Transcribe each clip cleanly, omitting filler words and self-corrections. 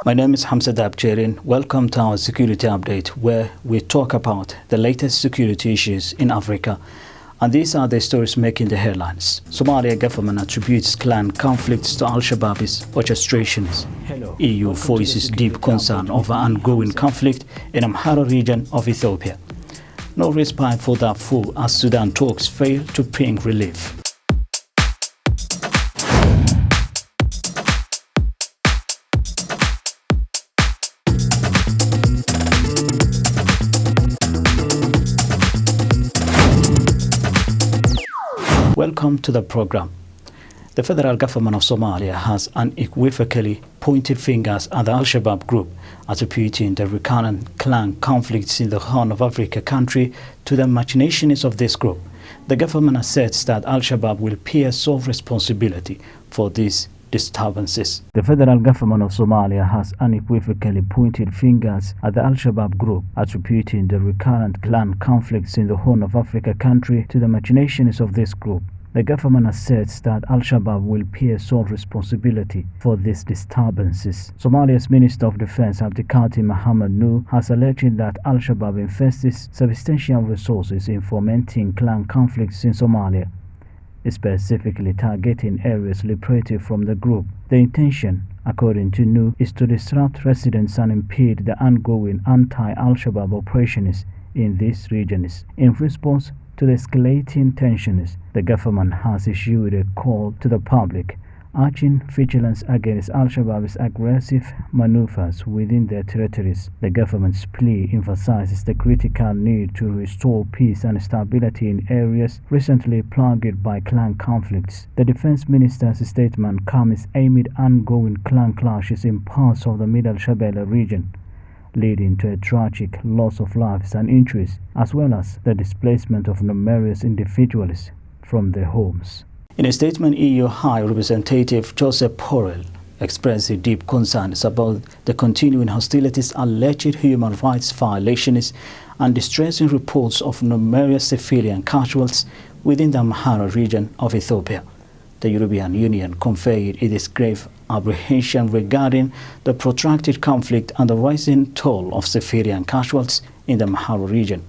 My name is Hamse Daabjeerin. Welcome to our security update, where we talk about the latest security issues in Africa. And these are the stories making the headlines. Somalia government attributes clan conflicts to Al-Shabaab's orchestrations. EU voices deep concern over ongoing conflict in Amhara region of Ethiopia. No respite for Darfur as Sudan talks fail to bring relief. Welcome to the program. The federal government of Somalia has unequivocally pointed fingers at the Al-Shabaab group, attributing the recurrent clan conflicts in the Horn of Africa country to the machinations of this group. The government asserts that Al-Shabaab will bear sole responsibility for these disturbances. The federal government of Somalia has unequivocally pointed fingers at the Al-Shabaab group, attributing the recurrent clan conflicts in the Horn of Africa country to the machinations of this group. The government asserts that Al-Shabaab will bear sole responsibility for these disturbances. Somalia's Minister of Defense Abdikati Mohamed Nur has alleged that Al-Shabaab invests substantial resources in fomenting clan conflicts in Somalia, specifically targeting areas liberated from the group. The intention, according to Nur, is to disrupt residents and impede the ongoing anti-Al-Shabaab operations in these regions. In response to the escalating tensions, the government has issued a call to the public, urging vigilance against Al-Shabaab's aggressive maneuvers within their territories. The government's plea emphasizes the critical need to restore peace and stability in areas recently plagued by clan conflicts. The defense minister's statement comes amid ongoing clan clashes in parts of the Middle Shabelle region, leading to a tragic loss of lives and injuries, as well as the displacement of numerous individuals from their homes. In a statement, EU High Representative Joseph Borrell expressed deep concerns about the continuing hostilities, alleged human rights violations, and distressing reports of numerous civilian casualties within the Amhara region of Ethiopia. The European Union conveyed its grave apprehension regarding the protracted conflict and the rising toll of civilian casualties in the Amhara region.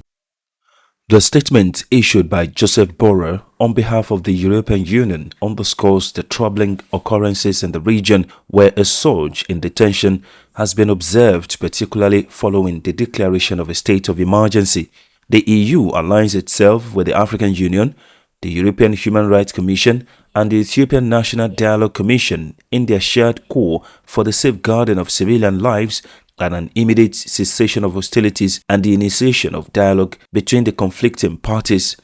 The statement issued by Joseph Borrell on behalf of the European Union underscores the troubling occurrences in the region where a surge in detention has been observed, particularly following the declaration of a state of emergency. The EU aligns itself with the African Union, the European Human Rights Commission, and the Ethiopian National Dialogue Commission in their shared call for the safeguarding of civilian lives and an immediate cessation of hostilities and the initiation of dialogue between the conflicting parties.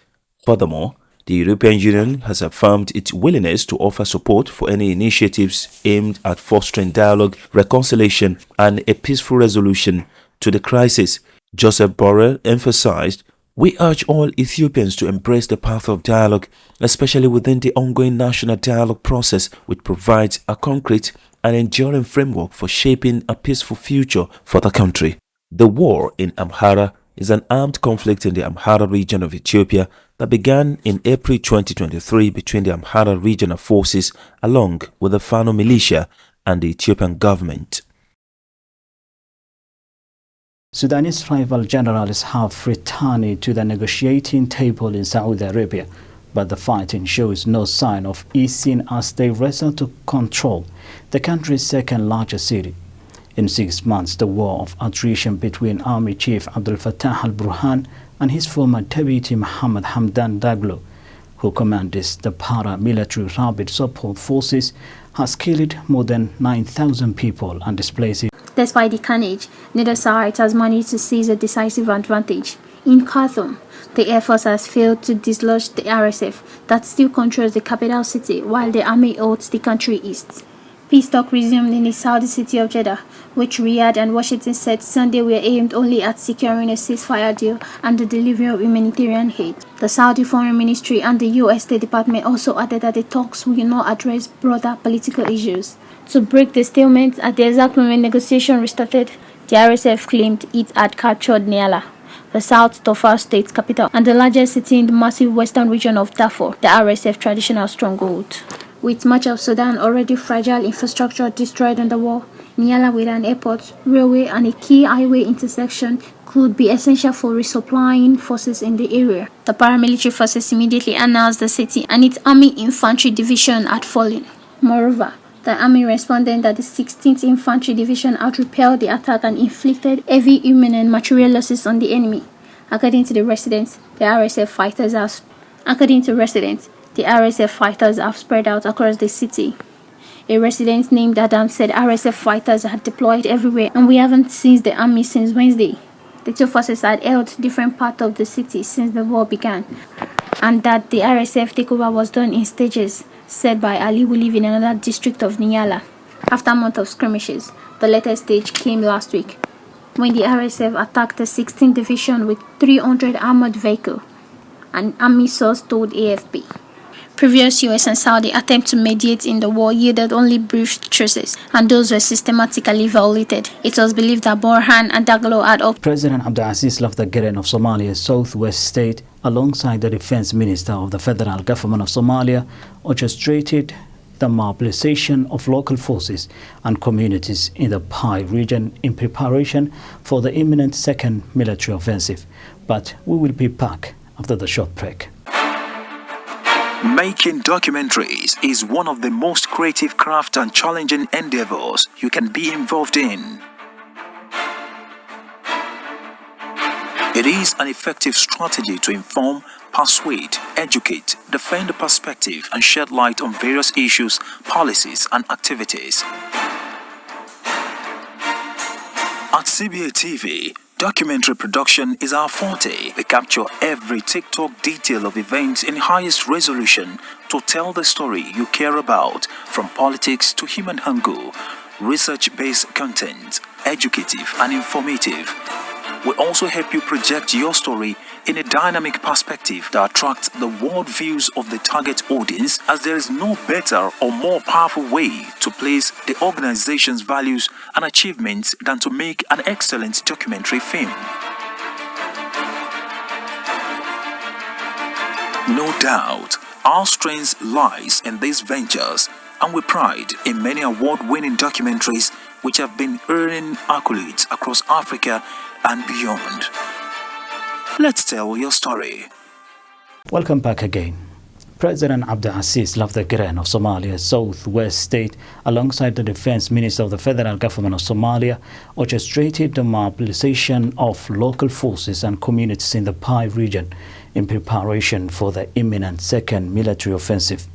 Furthermore, the European Union has affirmed its willingness to offer support for any initiatives aimed at fostering dialogue, reconciliation, and a peaceful resolution to the crisis. Joseph Borrell emphasized, "We urge all Ethiopians to embrace the path of dialogue, especially within the ongoing national dialogue process, which provides a concrete and enduring framework for shaping a peaceful future for the country." The war in Amhara is an armed conflict in the Amhara region of Ethiopia that began in April 2023 between the Amhara regional forces along with the Fano militia and the Ethiopian government. Sudanese rival generals have returned to the negotiating table in Saudi Arabia, but the fighting shows no sign of easing as they wrestle to control the country's second largest city. In 6 months, the war of attrition between Army Chief Abdel Fattah al-Burhan and his former deputy Mohammed Hamdan Daglo, who commands the paramilitary Rapid Support Forces, has killed more than 9,000 people and displaced. Despite the carnage, neither side has managed to seize a decisive advantage. In Khartoum, the Air Force has failed to dislodge the RSF that still controls the capital city, while the army holds the country east. Peace talks resumed in the Saudi city of Jeddah, which Riyadh and Washington said Sunday were aimed only at securing a ceasefire deal and the delivery of humanitarian aid. The Saudi Foreign Ministry and the U.S. State Department also added that the talks will not address broader political issues. To break the stalemate at the exact moment negotiation restarted, the RSF claimed it had captured Niala, the South Darfur state capital and the largest city in the massive western region of Darfur, the RSF traditional stronghold. With much of Sudan already fragile infrastructure destroyed in the war, Nyala with an airport, railway and a key highway intersection could be essential for resupplying forces in the area. The paramilitary forces immediately announced the city and its Army Infantry Division had fallen. Moreover, the army responded that the 16th Infantry Division had repelled the attack and inflicted heavy human and material losses on the enemy. According to residents, the RSF fighters have spread out across the city. A resident named Adam said RSF fighters had deployed everywhere and we haven't seen the army since Wednesday. The two forces had held different parts of the city since the war began, and that the RSF takeover was done in stages, said by Ali who live in another district of Nyala. After a month of skirmishes, the latest stage came last week, when the RSF attacked the 16th Division with 300 armored vehicles, an army source told AFP. Previous US and Saudi attempts to mediate in the war yielded only brief truces, and those were systematically violated. It was believed that Borhan and Daglo had up. President Abdulaziz Daabjeerin of Somalia's southwest state, alongside the defense minister of the federal government of Somalia, orchestrated the mobilization of local forces and communities in the Pai region in preparation for the imminent second military offensive. But we will be back after the short break. Making documentaries is one of the most creative, craft and challenging endeavors you can be involved in. It is an effective strategy to inform, persuade, educate, defend the perspective and shed light on various issues, policies and activities. At CBA TV, documentary production is our forte. We capture every TikTok detail of events in highest resolution to tell the story you care about, from politics to human angle, research-based content, educative and informative. We also help you project your story in a dynamic perspective that attracts the world views of the target audience, as there is no better or more powerful way to place the organization's values and achievements than to make an excellent documentary film. No doubt, our strength lies in these ventures, and we pride in many award-winning documentaries which have been earning accolades across Africa and beyond. Let's tell your story. Welcome back again. President Abdulaziz Daabjeerin of Somalia's southwest state, alongside the defense minister of the federal government of Somalia, orchestrated the mobilization of local forces and communities in the Pai region in preparation for the imminent second military offensive.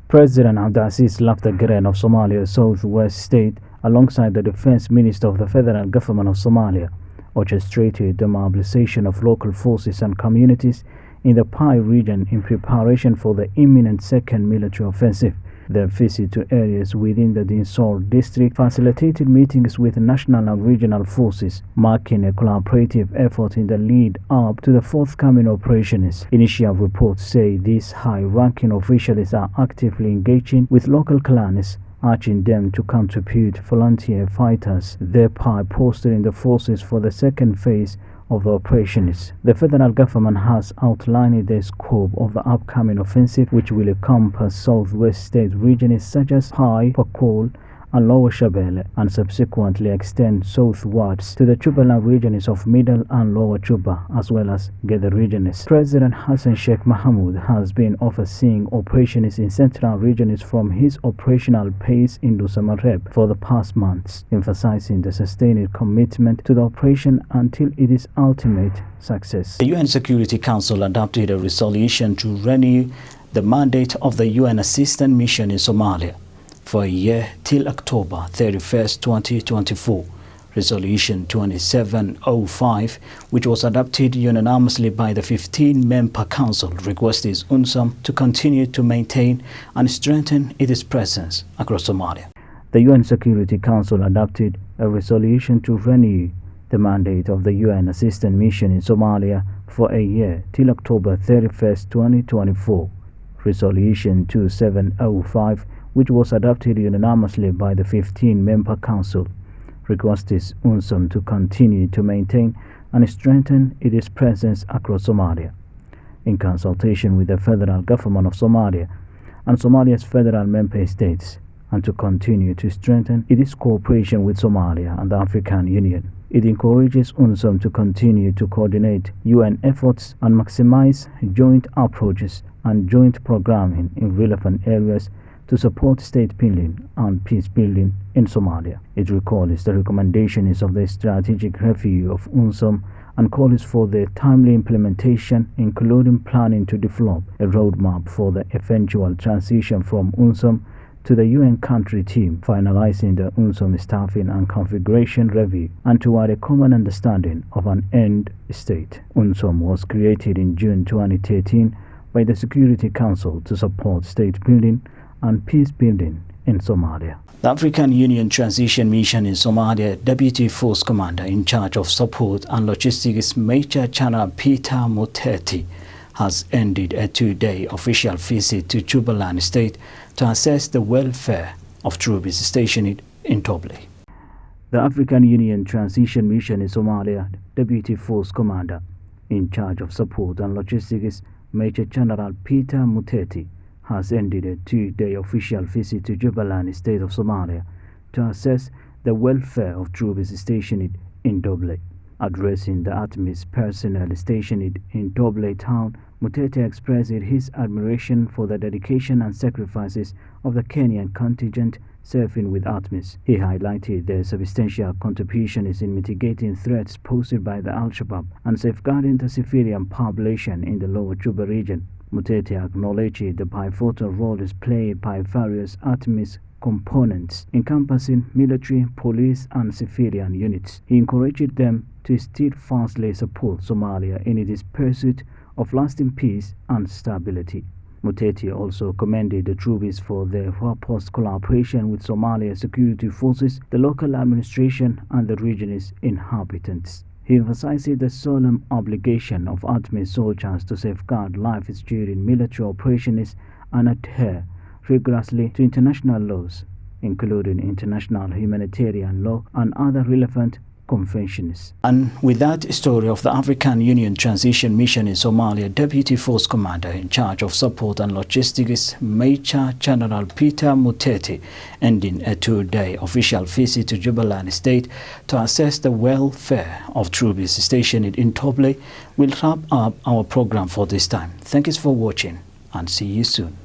President Abdulaziz Daabjeerin of Somalia's southwest state, alongside the defense minister of the federal government of Somalia, orchestrated the mobilization of local forces and communities in the Pai region in preparation for the imminent second military offensive. Their visit to areas within the Dinsor district facilitated meetings with national and regional forces, marking a collaborative effort in the lead up to the forthcoming operations. Initial reports say these high-ranking officials are actively engaging with local clans, urging them to contribute volunteer fighters, thereby posting the forces for the second phase of the operations. The federal government has outlined the scope of the upcoming offensive, which will encompass southwest state regions such as Pai, Pakol, and Lower Shabelle, and subsequently extend southwards to the Jubaland regions of Middle and Lower Juba, as well as Geda regions. President Hassan Sheikh Mohamud has been overseeing operations in central regions from his operational base in Dusamareb for the past months, emphasizing the sustained commitment to the operation until it is ultimate success. The UN Security Council adopted a resolution to renew the mandate of the UN Assistance Mission in Somalia for a year till October 31st, 2024. Resolution 2705, which was adopted unanimously by the 15-member council, requested UNSAM to continue to maintain and strengthen its presence across Somalia. The UN Security Council adopted a resolution to renew the mandate of the UN Assistance Mission in Somalia for a year till October 31st, 2024. Resolution 2705, which was adopted unanimously by the 15-member council, requested UNSAM to continue to maintain and strengthen its presence across Somalia. In consultation with the federal government of Somalia and Somalia's federal member states, and to continue to strengthen its cooperation with Somalia and the African Union. It encourages UNSOM to continue to coordinate UN efforts and maximize joint approaches and joint programming in relevant areas to support state building and peace building in Somalia. It recalls the recommendations of the strategic review of UNSOM and calls for the timely implementation, including planning to develop a roadmap for the eventual transition from UNSOM to the UN country team, finalizing the UNSOM staffing and configuration review, and toward a common understanding of an end state. UNSOM was created in June 2013 by the Security Council to support state building and peace building in Somalia. The African Union Transition Mission in Somalia Deputy Force Commander in charge of support and logistics Major General Peter Muteti has ended a 2-day official visit to Jubaland State to assess the welfare of troops stationed in Toble. The African Union Transition Mission in Somalia Deputy Force Commander in charge of support and logistics Major General Peter Muteti has ended a 2-day official visit to Jubaland State of Somalia to assess the welfare of troops stationed in Toble. Addressing the ATMIS personnel stationed in Toble town, Mutete expressed his admiration for the dedication and sacrifices of the Kenyan contingent serving with ATMIS. He highlighted their substantial contributions in mitigating threats posed by the Al-Shabaab and safeguarding the civilian population in the Lower Juba region. Mutete acknowledged the pivotal roles played by various ATMIS components encompassing military, police and civilian units. He encouraged them to steadfastly support Somalia in its pursuit of lasting peace and stability. Mutete also commended the troops for their robust collaboration with Somalia security forces, the local administration and the region's inhabitants. He emphasized the solemn obligation of ATMIS soldiers to safeguard lives during military operations and adhere rigorously to international laws, including international humanitarian law and other relevant conventions. And with that story of the African Union Transition Mission in Somalia, Deputy Force Commander in charge of support and logistics Major General Peter Mutete ending a 2-day official visit to Jubaland State to assess the welfare of troops stationed in Toble, will wrap up our program for this time. Thank you for watching and see you soon.